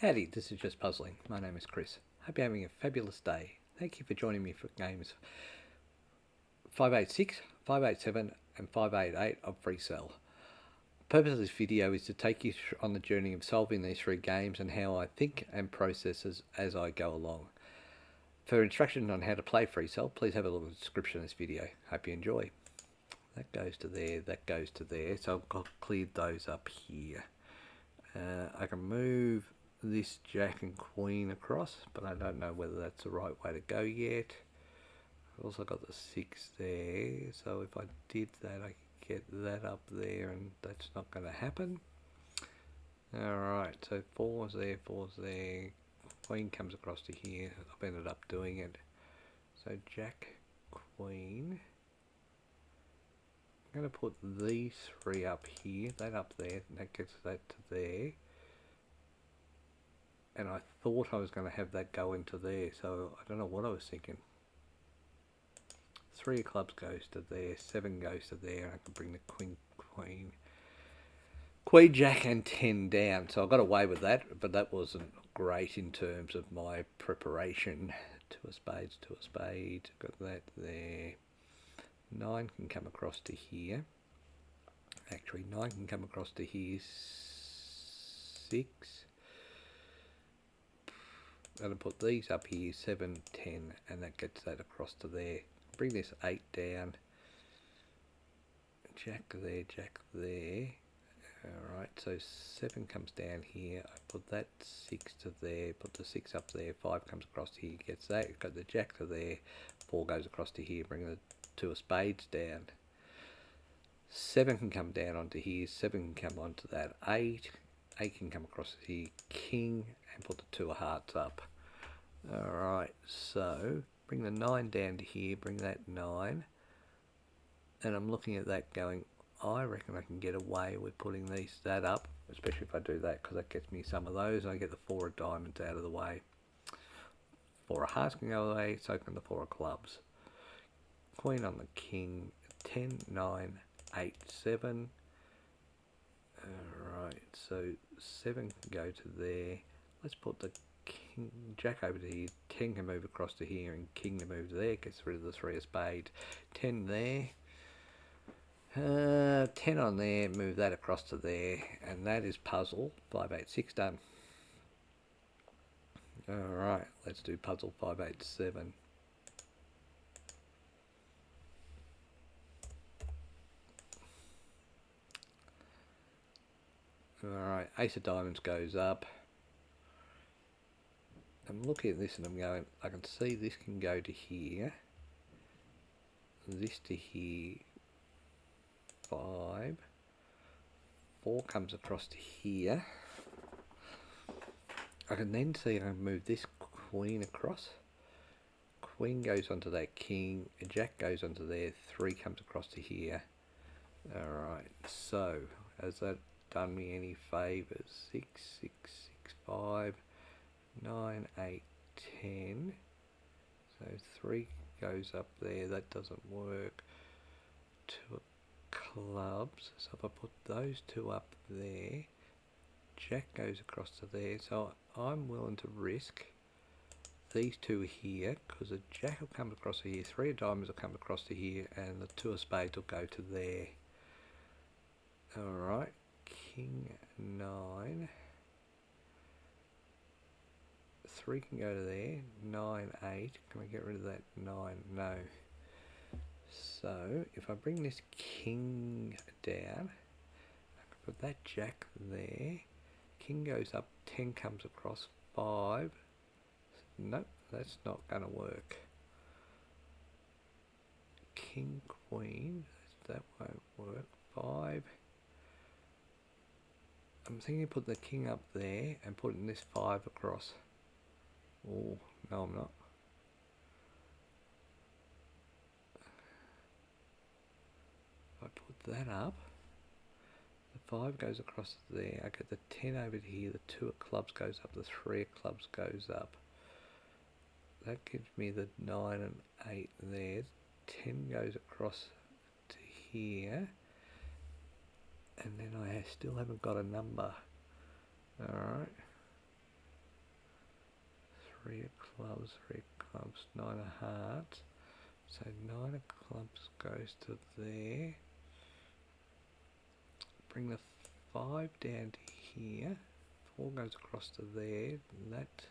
Howdy, this is Just Puzzling. My name is Chris. Hope you're having a fabulous day. Thank you for joining me for games 586, 587 and 588 of Freecell. The purpose of this video is to take you on the journey of solving these three games and how I think and process as I go along. For instructions on how to play Freecell, please have a look at the description of this video. Hope you enjoy. That goes to there, that goes to there, so I've cleared those up here. I can move this jack and queen across, but I don't know whether that's the right way to go yet. I've also got the 6 there, so if I did that I could get that up there, and that's not going to happen. Alright, so 4's there, 4's there, queen comes across to here. I've ended up doing it. So jack, queen. I'm going to put these three up here, that up there, and that gets that to there. And I thought I was going to have that go into there, so I don't know what I was thinking. 3 of clubs goes to there, 7 goes to there, and I can bring the queen, jack and 10 down. So I got away with that, but that wasn't great in terms of my preparation. 2 of spades, got that there. 9 can come across to here. Actually, 9 can come across to here. 6. I'm going to put these up here, 7, 10, and that gets that across to there. Bring this 8 down. Jack there. Alright, so 7 comes down here. I put that 6 to there, put the 6 up there, 5 comes across to here, gets that. Got the jack to there, 4 goes across to here, bring the 2 of spades down. 7 can come down onto here, 7 can come onto that 8. 8 can come across to here, king, and put the 2 of hearts up. Alright, so bring the 9 down to here, bring that 9, and I'm looking at that going, I reckon I can get away with putting that up, especially if I do that, because that gets me some of those, and I get the 4 of diamonds out of the way. 4 of hearts can go away, so can the 4 of clubs. Queen on the king, 10, 9, 8, 7. Alright, so 7 can go to there. Let's put the king, jack over to here, 10 can move across to here, and king to move to there, gets rid of the 3 of spades. 10 there, 10 on there, move that across to there, and that is puzzle 586 done. Alright, let's do puzzle 587. Alright, ace of diamonds goes up. I'm looking at this and I'm going, I can see this can go to here, this to here, 5, 4 comes across to here. I can then see I can move this queen across. Queen goes onto that king, a jack goes onto there, 3 comes across to here. Alright, so has that done me any favours? 6, 6, 6, 5, 9, 8, 10. So 3 goes up there, that doesn't work. 2 of clubs, so if I put those 2 up there, jack goes across to there, so I'm willing to risk these 2 here, because the jack will come across to here, 3 of diamonds will come across to here, and the 2 of spades will go to there. Alright, king 9. 3 can go to there, 9, 8. Can I get rid of that 9? No. So, if I bring this king down, I can put that jack there. King goes up, 10 comes across, 5. Nope, that's not going to work. King, queen, that won't work. 5. I'm thinking of putting the king up there and putting this 5 across. Oh, no I'm not. If I put that up, the 5 goes across there, I get the 10 over here, the 2 of clubs goes up, the 3 of clubs goes up. That gives me the 9 and 8 there. 10 goes across to here, and then I still haven't got a number. Alright, 3 of clubs, 3 of clubs, 9 of hearts. So 9 of clubs goes to there. Bring the 5 down to here. 4 goes across to there. And that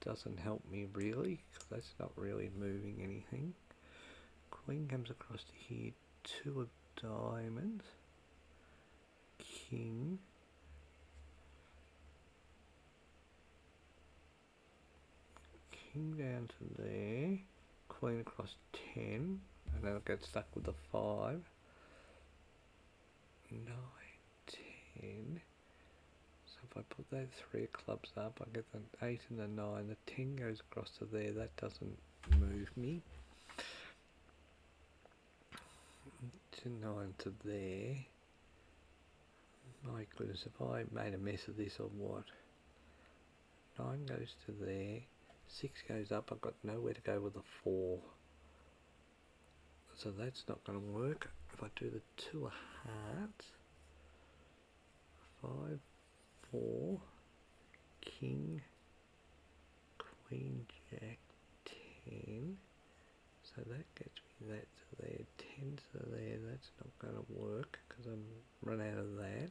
doesn't help me really, because that's not really moving anything. Queen comes across to here. 2 of diamonds. King. King down to there. Queen across 10. And then I'll get stuck with the 5. 9, 10. So if I put that 3 of clubs up, I get the 8 and the 9. The 10 goes across to there. That doesn't move me. To 9 to there. My goodness, if I made a mess of this or what? 9 goes to there. 6 goes up. I've got nowhere to go with the 4. So that's not going to work. If I do the 2 of hearts. 5, 4, King, Queen, Jack, 10. So that gets me that to there. 10 to there. That's not going to work because I'm run out of that.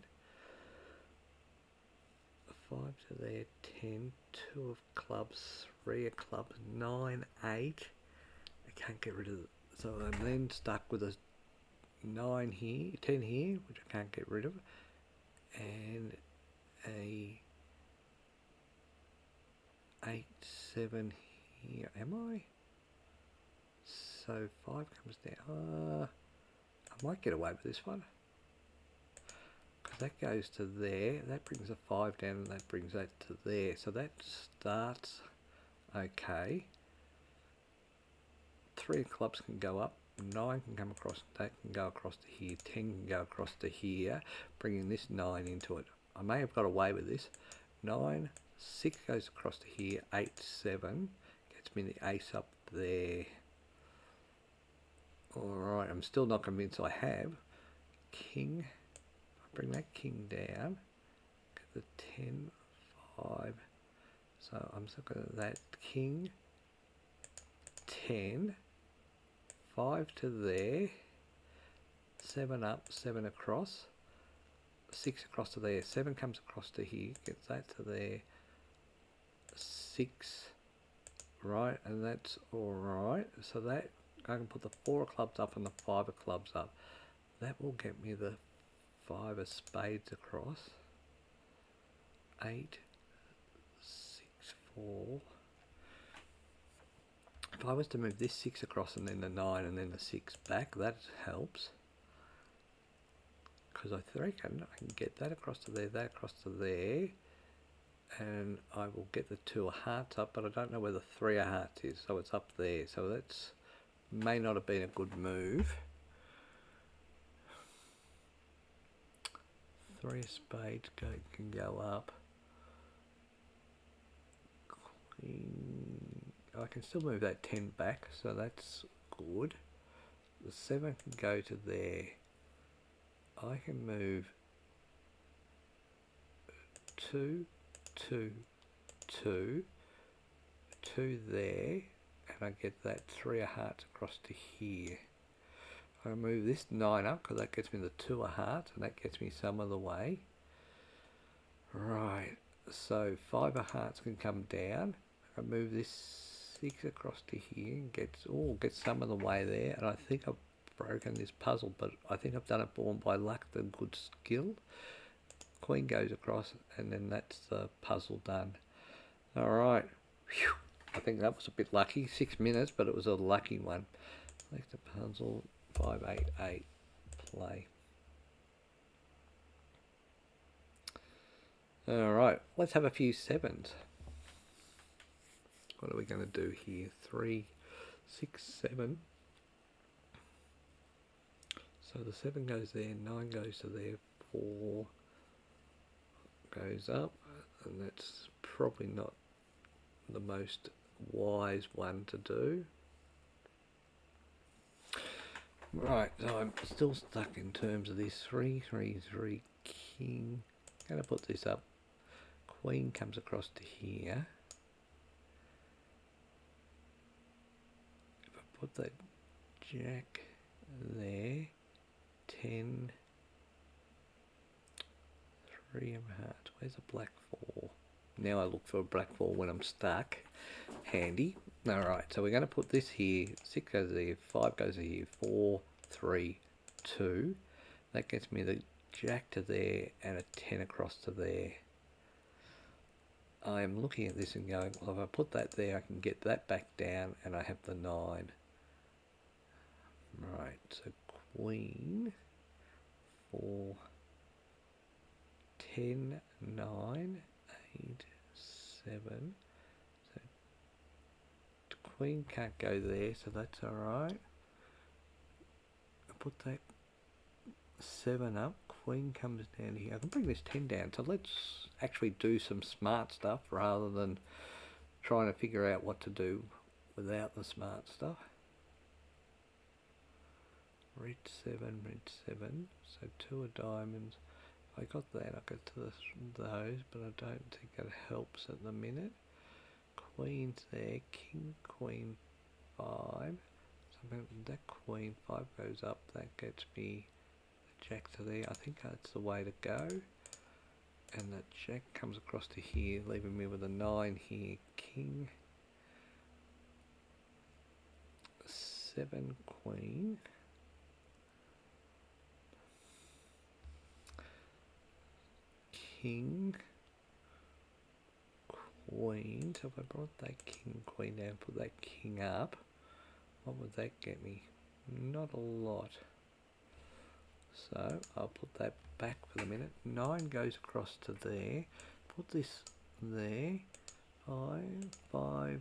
5 to there. 10. 2 of clubs. 3 of clubs. 9, 8. I can't get rid of it. So I'm then stuck with a 9 here, 10 here, which I can't get rid of. And a 8, 7 here. Am I? So 5 comes down. I might get away with this one. Because that goes to there. That brings a 5 down and that brings that to there. So that starts okay. 3 of clubs can go up. 9 can come across, that can go across to here, 10 can go across to here, bringing this 9 into it. I may have got away with this. 9, 6 goes across to here, 8, 7, gets me the ace up there. Alright, I'm still not convinced I have. King, I bring that king down, get the 10, 5, so I'm stuck with that king, 10, 5 to there, 7 up, 7 across, 6 across to there, 7 comes across to here, gets that to there, 6, right, and that's alright. So that, I can put the 4 of clubs up and the 5 of clubs up. That will get me the 5 of spades across, 8, 6, 4. If I was to move this 6 across and then the 9 and then the 6 back, that helps. Because I reckon I can get that across to there, that across to there. And I will get the 2 of hearts up, but I don't know where the 3 of hearts is. So it's up there. So that's may not have been a good move. 3 of spades can go up. Queen. I can still move that 10 back, so that's good. The 7 can go to there. I can move 2, 2, 2, 2 there, and I get that 3 of hearts across to here. I move this 9 up, because that gets me the 2 of hearts, and that gets me some of the way. Right, so 5 of hearts can come down. I move this 6 across to here and gets some of the way there, and I think I've broken this puzzle, but I think I've done it born by luck than good skill. Queen goes across and then that's the puzzle done. Alright, I think that was a bit lucky, 6 minutes, but it was a lucky one. Select the puzzle, 5, 8, 8, play. Alright, let's have a few 7s. What are we going to do here? 3, 6, 7. So the 7 goes there, 9 goes to there, 4 goes up, and that's probably not the most wise one to do. Right, so I'm still stuck in terms of this 3, 3, 3, king. I'm going to put this up. Queen comes across to here. put that jack there, 10, 3 of hearts. Where's a black 4? Now I look for a black 4 when I'm stuck. Handy. Alright, so we're going to put this here. 6 goes there, 5 goes here, 4, 3, 2. That gets me the jack to there and a 10 across to there. I'm looking at this and going, well, if I put that there, I can get that back down and I have the 9. Right, so queen, 4, 10, 9, 8, 7. So queen can't go there, so that's alright. I put that 7 up, queen comes down here. I can bring this 10 down, so let's actually do some smart stuff rather than trying to figure out what to do without the smart stuff. Red 7, so 2 of diamonds. If I got that, I got to those, but I don't think it helps at the minute. Queen's there, king, queen, 5. So that queen, 5 goes up, that gets me the jack to there. I think that's the way to go. And that jack comes across to here, leaving me with a 9 here, king, 7, queen. King, queen. So if I brought that king, queen down, put that king up, what would that get me? Not a lot. So I'll put that back for the minute. 9 goes across to there. Put this there. 5, 5,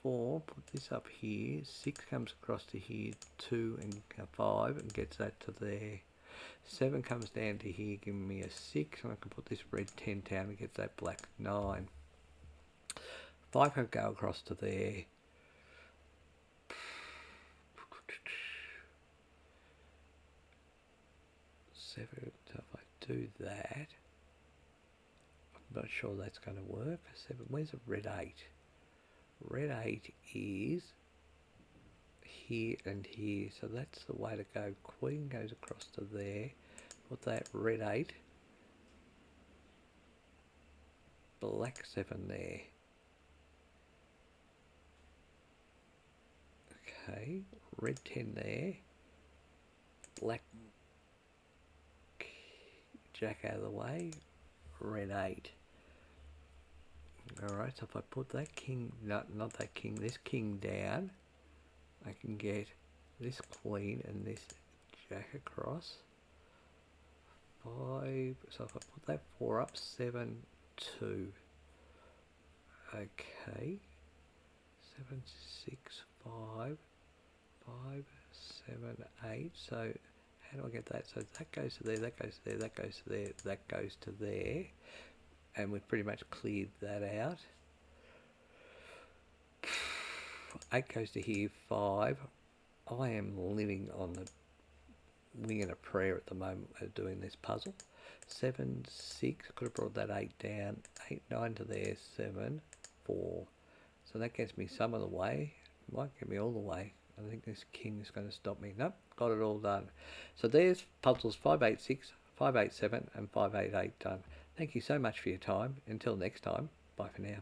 4. Put this up here. 6 comes across to here. 2 and 5 and gets that to there. 7 comes down to here, giving me a 6, and I can put this red 10 down and get that black 9. 5 can go across to there. 7, so if I do that, I'm not sure that's going to work. 7, where's a red 8? Red 8 is here and here, so that's the way to go. Queen goes across to there, put that red 8, black 7 there. Okay, red 10 there, black jack out of the way, red 8. Alright, so if I put that king, not that king, this king down, I can get this queen and this jack across. 5, so if I put that 4 up, 7, 2. Okay. 7, 6, 5, 5, 7, 8. So how do I get that? So that goes to there, that goes to there, that goes to there, that goes to there. And we've pretty much cleared that out. 8 goes to here, 5. I am living on the wing and a prayer at the moment of doing this puzzle. 7, 6, could have brought that 8 down. 8, 9 to there, 7, 4. So that gets me some of the way. Might get me all the way. I think this king is going to stop me. Nope, got it all done. So there's puzzles 586, 587 and 588 done. Thank you so much for your time. Until next time, bye for now.